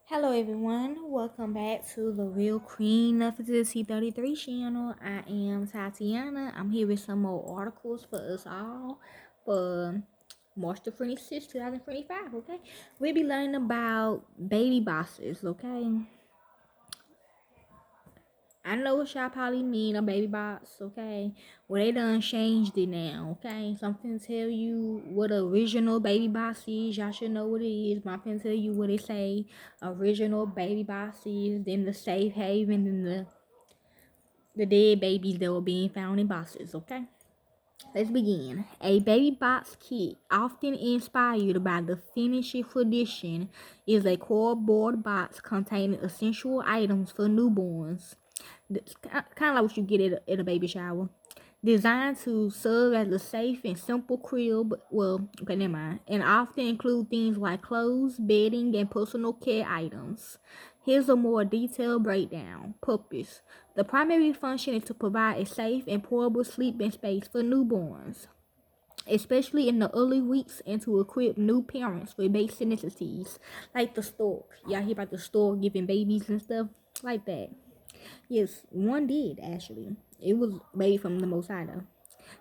Hello everyone, welcome back to the real Queen Nefertiti 33 channel. I am Tatiana. I'm here with some more articles for us all for March the 26th, 2025, okay? We'll be learning about baby bosses, okay? I know what y'all probably mean a baby box, okay? Well, they done changed it now, okay? So I'm finna tell you what original baby box is. Y'all should know what it is. But I'm finna tell you what it say. Original baby box is, then the safe haven, then the dead babies that were being found in boxes, okay? Let's begin. A baby box kit, often inspired by the Finnish tradition, is a cardboard box containing essential items for newborns. Kind of like what you get at a baby shower. Designed to serve as a safe and simple crib, okay, never mind, and often include things like clothes, bedding, and personal care items. Here's a more detailed breakdown. Purpose. The primary function is to provide a safe and portable sleeping space for newborns, especially in the early weeks, and to equip new parents with basic necessities, like the store. Y'all hear about the store giving babies and stuff like that. Yes, one did actually. It was made from the Most High.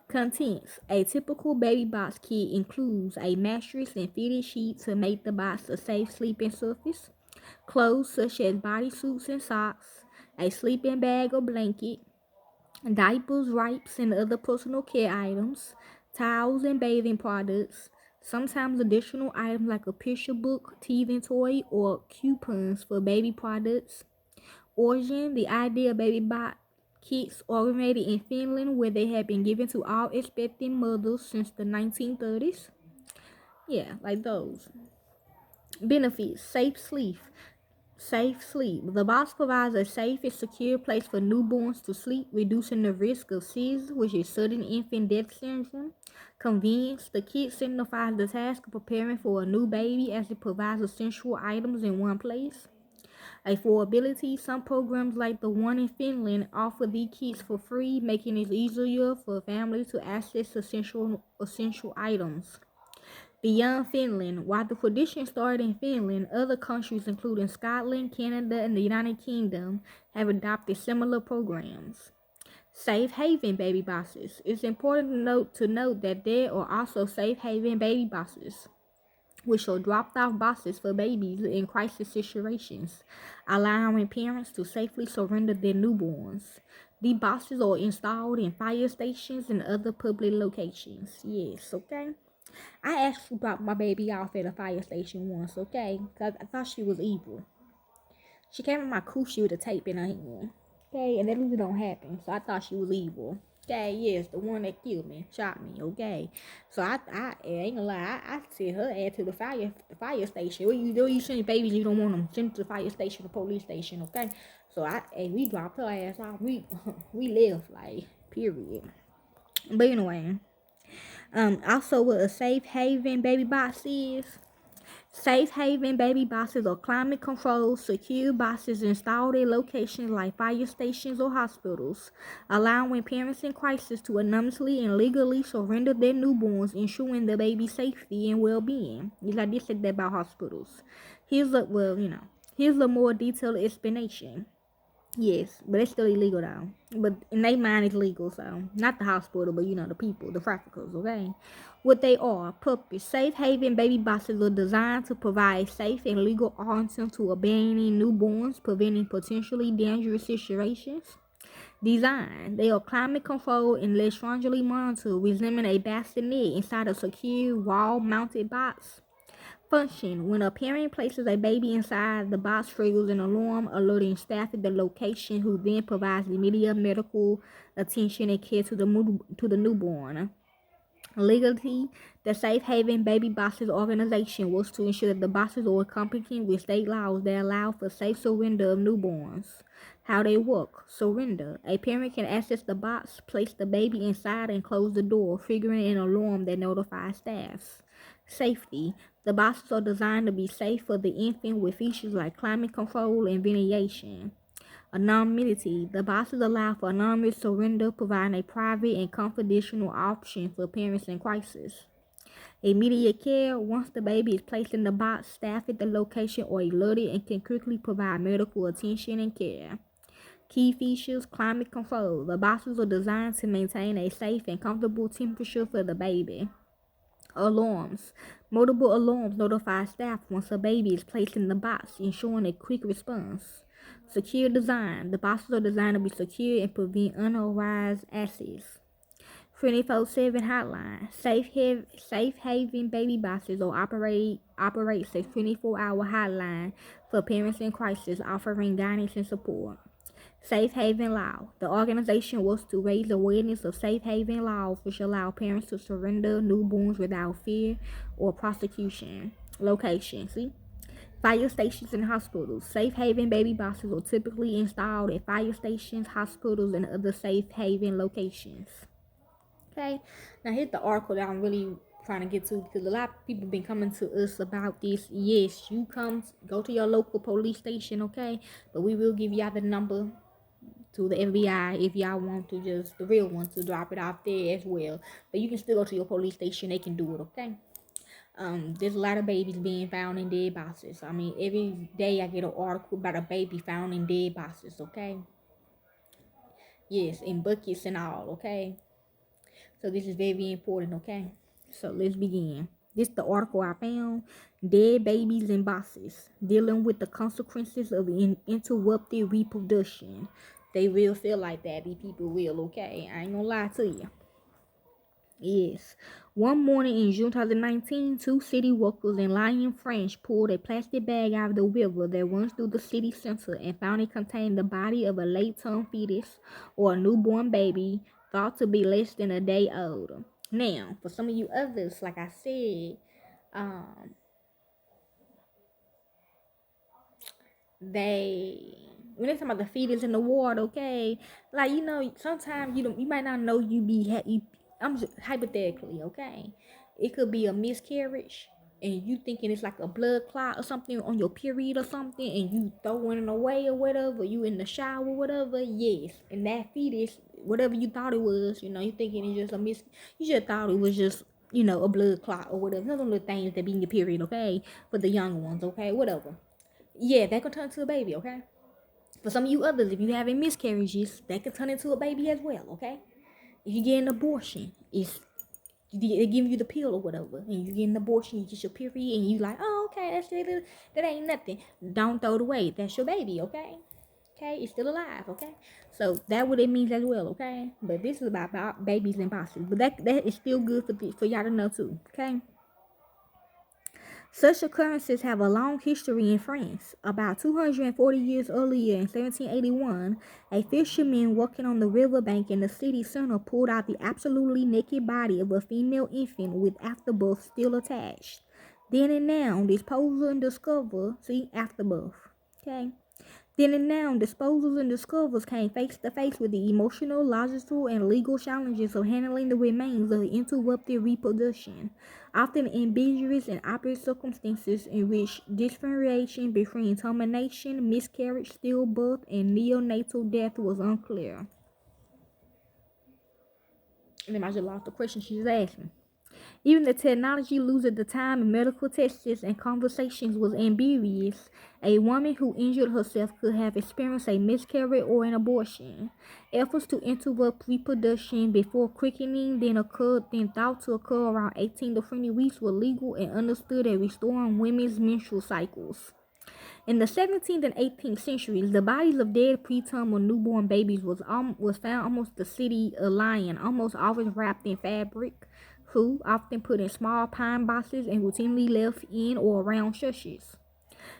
Contents. A typical baby box kit includes a mattress and fitted sheet to make the box a safe sleeping surface, clothes such as bodysuits and socks, a sleeping bag or blanket, diapers, wipes, and other personal care items, towels and bathing products, sometimes additional items like a picture book, teething toy, or coupons for baby products. Origin. The idea of baby box kits originated in Finland, where they have been given to all expecting mothers since the 1930s. Yeah, like those. Benefits. Safe sleep. Safe sleep. The box provides a safe and secure place for newborns to sleep, reducing the risk of SIDS, which is sudden infant death syndrome. Convenience. The kit signifies the task of preparing for a new baby, as it provides essential items in one place. Affordability. Some programs like the one in Finland offer the kits for free, making it easier for families to access essential items. Beyond Finland. While the tradition started in Finland, other countries including Scotland, Canada, and the United Kingdom have adopted similar programs. Safe haven baby boxes. It's important to note that there are also safe haven baby boxes, which are dropped off boxes for babies in crisis situations, allowing parents to safely surrender their newborns. These boxes are installed in fire stations and other public locations. Yes, okay? I actually dropped my baby off at a fire station once, okay? Because I thought she was evil. She came in my coochie with a tape in her hand. Okay, and that usually don't happen. So I thought she was evil. Okay, yes, the one that killed me, shot me. Okay, so I ain't gonna lie, I sent her ass to the fire station. Where you send babies, you don't want them sent to the fire station, the police station. Okay, so we dropped her ass off. We left, like, period. But anyway, also what a safe haven baby box is. Safe haven baby boxes are climate controlled, secure boxes installed at locations like fire stations or hospitals, allowing parents in crisis to anonymously and legally surrender their newborns, ensuring the baby's safety and well-being. I did say that about hospitals. Here's a more detailed explanation. Yes, but it's still illegal though. But in their mind, it's legal, so not the hospital, but the people, the traffickers, okay? What they are: purpose. Safe haven baby boxes are designed to provide safe and legal alternative to abandoning newborns, preventing potentially dangerous situations. Design. They are climate controlled and less strongly monitored, resembling a bassinet inside a secure wall-mounted box. Function. When a parent places a baby inside, the box triggers an alarm, alerting staff at the location, who then provides immediate medical attention and care to the newborn. Legally, the Safe Haven Baby Boxes organization works to ensure that the boxes are compliant with state laws that allow for safe surrender of newborns. How they work. Surrender. A parent can access the box, place the baby inside, and close the door, triggering an alarm that notifies staff. Safety. The boxes are designed to be safe for the infant, with features like climate control and ventilation. Anonymity. The boxes allow for anonymous surrender, providing a private and confidential option for parents in crisis. Immediate care: once the baby is placed in the box, staff at the location are alerted and can quickly provide medical attention and care. Key features: climate control. The boxes are designed to maintain a safe and comfortable temperature for the baby. Alarms. Multiple alarms notify staff once a baby is placed in the box, ensuring a quick response. Secure design. The boxes are designed to be secure and prevent unauthorized access. 24/7 hotline. Safe Haven baby boxes or operates a 24-hour hotline for parents in crisis, offering guidance and support. Safe Haven Law. The organization works to raise awareness of Safe Haven laws, which allow parents to surrender newborns without fear or prosecution. Location. See? Fire stations and hospitals. Safe Haven baby boxes are typically installed at fire stations, hospitals, and other Safe Haven locations. Okay, now here's the article that I'm really trying to get to, because a lot of people been coming to us about this. Yes, you go to your local police station, okay, but we will give y'all the number to the FBI if y'all want to, just the real ones, to drop it off there as well. But you can still go to your police station, they can do it, okay. There's a lot of babies being found in dead boxes. I mean, every day I get an article about a baby found in dead boxes, okay. Yes, in buckets and all, okay. So this is very important, okay? So let's begin. This is the article I found. Dead babies in boxes. Dealing with the consequences of interrupted reproduction. They will feel like that. These people will, okay? I ain't gonna lie to you. Yes. One morning in June 2019, two city workers in Lyon, France pulled a plastic bag out of the river that runs through the city center and found it contained the body of a late-term fetus or a newborn baby thought to be less than a day old. Now, for some of you others, like I said, when they talking about the fetus in the water, okay, like, you know, sometimes you might not know I'm just hypothetically, okay, it could be a miscarriage and you thinking it's like a blood clot or something on your period or something, and you throwing it away or whatever, you in the shower or whatever. Yes, and that fetus, whatever you thought it was, you know, you thinking it's just you just thought it was just, you know, a blood clot or whatever. Those are the things that be in your period, okay, for the young ones, okay, whatever. Yeah, that could turn into a baby, okay? For some of you others, if you having miscarriages, that could turn into a baby as well, okay? If you get an abortion, they give you the pill or whatever, and you get an abortion, you get your period, and you like, oh, okay, that's it, that ain't nothing. Don't throw it away. That's your baby, okay? Okay, it's still alive, okay? So that what it means as well, okay? But this is about babies and boxes. But that is still good for y'all to know too, okay? Such occurrences have a long history in France. About 240 years earlier, in 1781, a fisherman working on the riverbank in the city center pulled out the absolutely naked body of a female infant with afterbirth still attached. Then and now, disposal and discover, see, afterbirth, okay? Then and now, disposals and discoverers came face to face with the emotional, logistical, and legal challenges of handling the remains of interrupted reproduction, often ambiguous and opposite circumstances in which differentiation between termination, miscarriage, stillbirth, and neonatal death was unclear. And then I just lost the question she's asking. Even the technology used at the time in medical tests and conversations was ambiguous. A woman who injured herself could have experienced a miscarriage or an abortion. Efforts to interrupt reproduction before quickening then thought to occur around 18 to 20 weeks were legal and understood as restoring women's menstrual cycles. In the 17th and 18th centuries, the bodies of dead preterm or newborn babies was found almost the city of Lyon, almost always wrapped in fabric, often put in small pine boxes and routinely left in or around churches.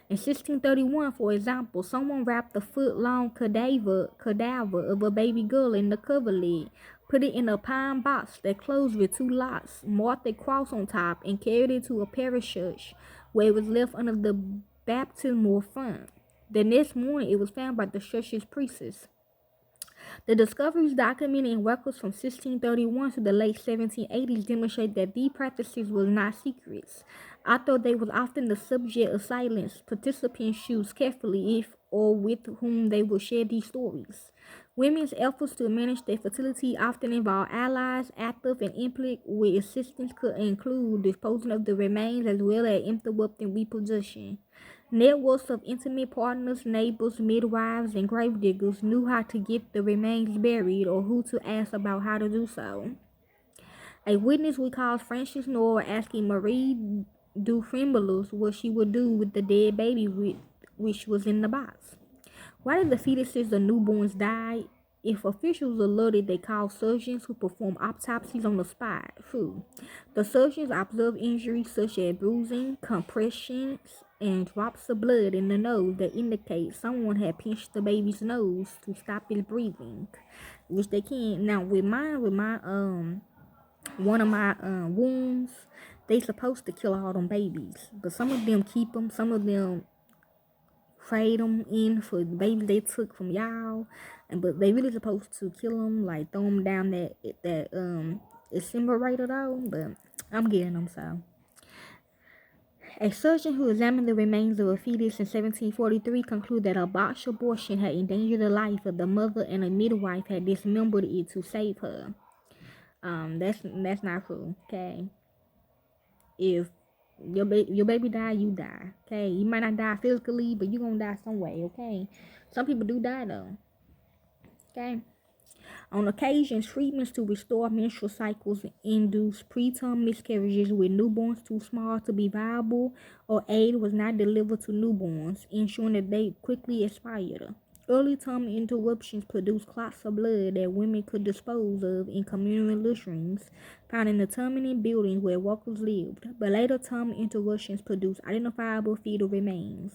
In 1631, for example, someone wrapped a foot-long cadaver of a baby girl in the cover lid, put it in a pine box that closed with two locks, marked a cross on top, and carried it to a parish church, where it was left under the baptismal font. The next morning, it was found by the church's priests. The discoveries documented in records from 1631 to the late 1780s demonstrate that these practices were not secrets. Although they were often the subject of silence, participants choose carefully if or with whom they will share these stories. Women's efforts to manage their fertility often involve allies, active and implied, with assistance could include disposing of the remains as well as interrupting reproduction. Networks of intimate partners, neighbors, midwives, and gravediggers knew how to get the remains buried or who to ask about how to do so. A witness recalls Frances Knorr asking Marie Dufresnoy what she would do with the dead baby which was in the box. Why did the fetuses or newborns die? If officials alerted, they called surgeons who perform autopsies on the spot. The surgeons observed injuries such as bruising, compressions, and drops of blood in the nose that indicate someone had pinched the baby's nose to stop his breathing, which they can. Now, with my one of my wounds, they supposed to kill all them babies, but some of them keep them, some of them trade them in for the babies they took from y'all, but they really supposed to kill them, like throw them down that incinerator though. But I'm getting them. So a surgeon who examined the remains of a fetus in 1743 concluded that a botched abortion had endangered the life of the mother and a midwife had dismembered it to save her. That's not true. Okay, if your baby die, you die. Okay, you might not die physically, but you gonna die some way. Okay, some people do die though. Okay. On occasion, treatments to restore menstrual cycles induce preterm miscarriages with newborns too small to be viable, or aid was not delivered to newborns, ensuring that they quickly expired. Early term interruptions produced clots of blood that women could dispose of in communal latrines found in the tenement buildings where workers lived, but later term interruptions produced identifiable fetal remains.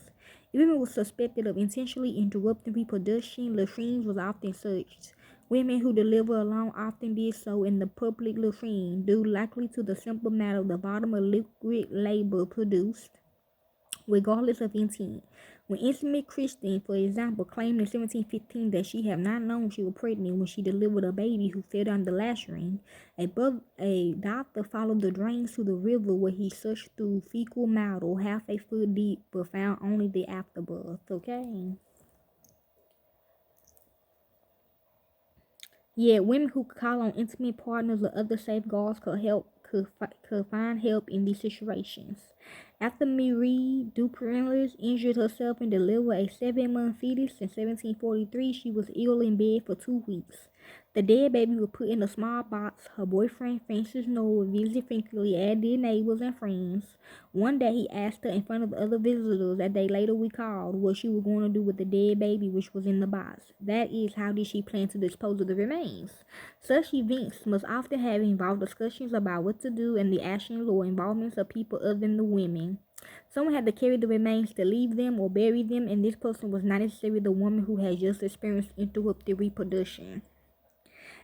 If women were suspected of intentionally interrupting reproduction, latrines was often searched. Women who delivered alone often did so in the public latrine, due likely to the simple matter of the volume of liquid labor produced, regardless of intent. When Intimate Christine, for example, claimed in 1715 that she had not known she was pregnant when she delivered a baby who fell down the latrine, a doctor followed the drains to the river where he searched through fecal matter half a foot deep but found only the afterbirth. Okay. Yet women who could call on intimate partners or other safeguards could find help in these situations. After Marie Duprenlis injured herself and delivered a 7-month fetus in 1743, she was ill in bed for 2 weeks. The dead baby was put in a small box. Her boyfriend, Francis Noel, visited frequently, as did neighbors and friends. One day, he asked her in front of other visitors that they later recalled what she was going to do with the dead baby which was in the box. That is, how did she plan to dispose of the remains? Such events must often have involved discussions about what to do and the actions or involvements of people other than the women. Someone had to carry the remains to leave them or bury them, and this person was not necessarily the woman who had just experienced interrupted reproduction.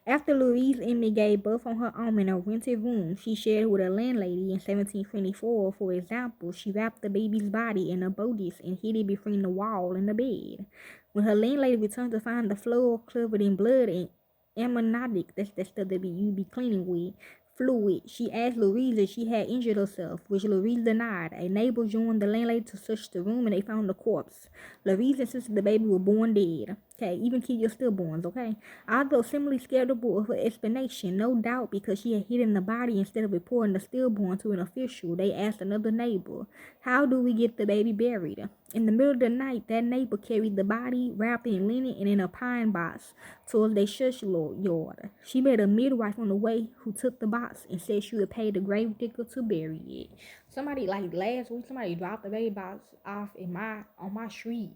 After Louise Emmy gave birth on her own in a rented room she shared with a landlady in 1724, for example, she wrapped the baby's body in a bodice and hid it between the wall and the bed. When her landlady returned to find the floor covered in blood and amniotic, that's that stuff that you be cleaning with, fluid, she asked Louise if she had injured herself, which Louise denied. A neighbor joined the landlady to search the room and they found the corpse. Louise insisted the baby was born dead. Okay, even keep your stillborns, okay? Although similarly skeptical of her explanation, no doubt because she had hidden the body instead of reporting the stillborn to an official, they asked another neighbor, "How do we get the baby buried?" In the middle of the night, that neighbor carried the body wrapped in linen and in a pine box towards their church yard. She met a midwife on the way who took the box and said she would pay the gravedigger to bury it. Somebody like last week, somebody dropped the baby box off on my street.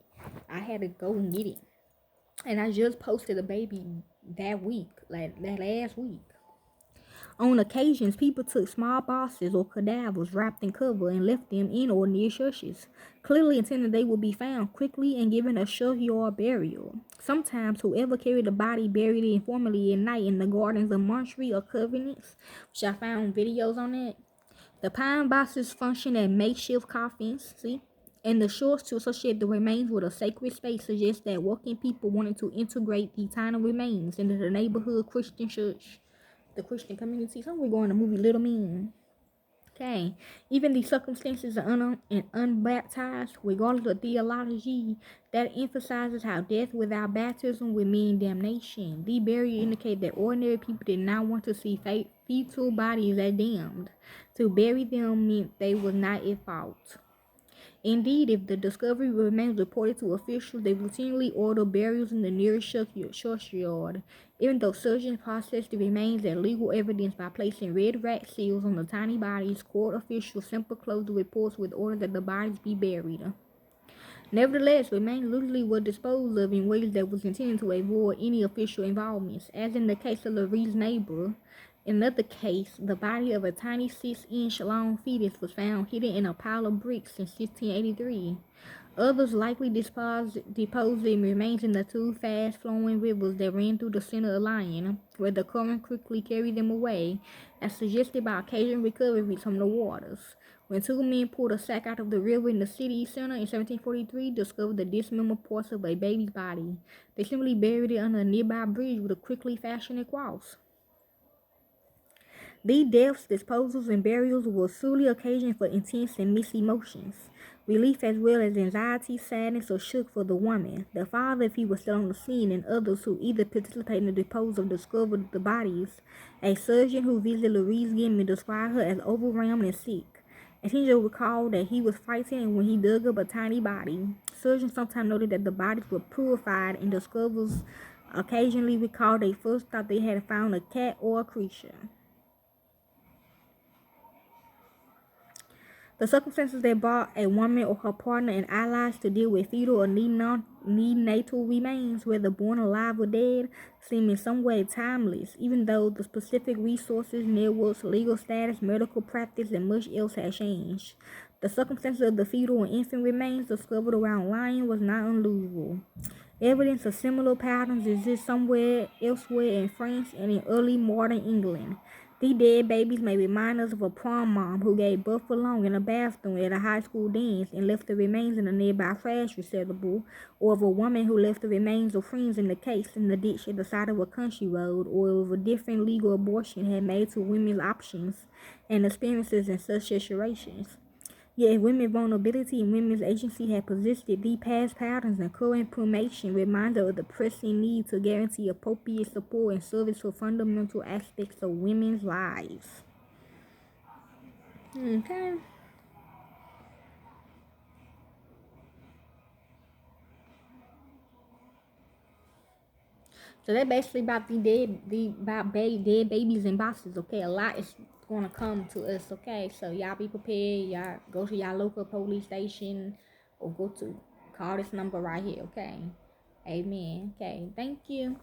I had to go and get it. And I just posted a baby that week, like that last week. On occasions, people took small boxes or cadavers wrapped in cover and left them in or near churches, clearly intending they would be found quickly and given a churchyard burial. Sometimes, whoever carried the body buried it informally at night in the gardens of Montreal or Covenants, which I found videos on that. The pine boxes function as makeshift coffins, and the shorts to associate the remains with a sacred space suggests that working people wanted to integrate the tiny remains into the neighborhood Christian church, the Christian community. Some we're going to movie Little Men. Okay, even the circumstances of unbaptized, regardless of theology, that emphasizes how death without baptism would mean damnation. The barrier indicates that ordinary people did not want to see fetal bodies as damned. To bury them meant they were not at fault. Indeed, if the discovery remains reported to officials, they routinely order burials in the nearest churchyard. Even though surgeons process the remains as legal evidence by placing red rat seals on the tiny bodies, court officials simply close the reports with orders that the bodies be buried. Nevertheless, remains usually were disposed of in ways that was intended to avoid any official involvements, as in the case of Lurie's neighbor. In another case, the body of a tiny 6-inch long fetus was found hidden in a pile of bricks in 1683. Others likely deposed the remains in the two fast-flowing rivers that ran through the center of Lyon, where the current quickly carried them away, as suggested by occasional recoveries from the waters. When two men pulled a sack out of the river in the city center in 1743, discovered the dismembered parts of a baby's body. They simply buried it under a nearby bridge with a quickly fashioned cross. These deaths, disposals, and burials were solely occasion for intense and mixed emotions, relief as well as anxiety, sadness, or shock for the woman, the father if he was still on the scene, and others who either participated in the disposal or discovered the bodies. A surgeon who visited Louise Gimme described her as overwhelmed and sick. Attention recalled that he was frightened when he dug up a tiny body. Surgeons sometimes noted that the bodies were purified, and discoverers occasionally recalled they first thought they had found a cat or a creature. The circumstances that brought a woman or her partner and allies to deal with fetal or neonatal remains, whether born alive or dead, seem in some way timeless, even though the specific resources, networks, legal status, medical practice, and much else has changed. The circumstances of the fetal and infant remains discovered around Lyon was not unusual. Evidence of similar patterns exists somewhere elsewhere in France and in early modern England. These dead babies may remind us of a prom mom who gave birth alone in a bathroom at a high school dance and left the remains in a nearby trash receptacle, or of a woman who left the remains of friends in the case in the ditch at the side of a country road, or of a different legal abortion had made to women's options and experiences in such situations. Yet if women's vulnerability and women's agency had persisted, these past patterns and current information remind us of the pressing need to guarantee appropriate support and service for fundamental aspects of women's lives. Okay. So that basically about dead babies and bosses. Okay, a lot is gonna come to us. Okay, so y'all be prepared. Y'all go to y'all local police station or call this number right here. Okay, amen. Okay, thank you.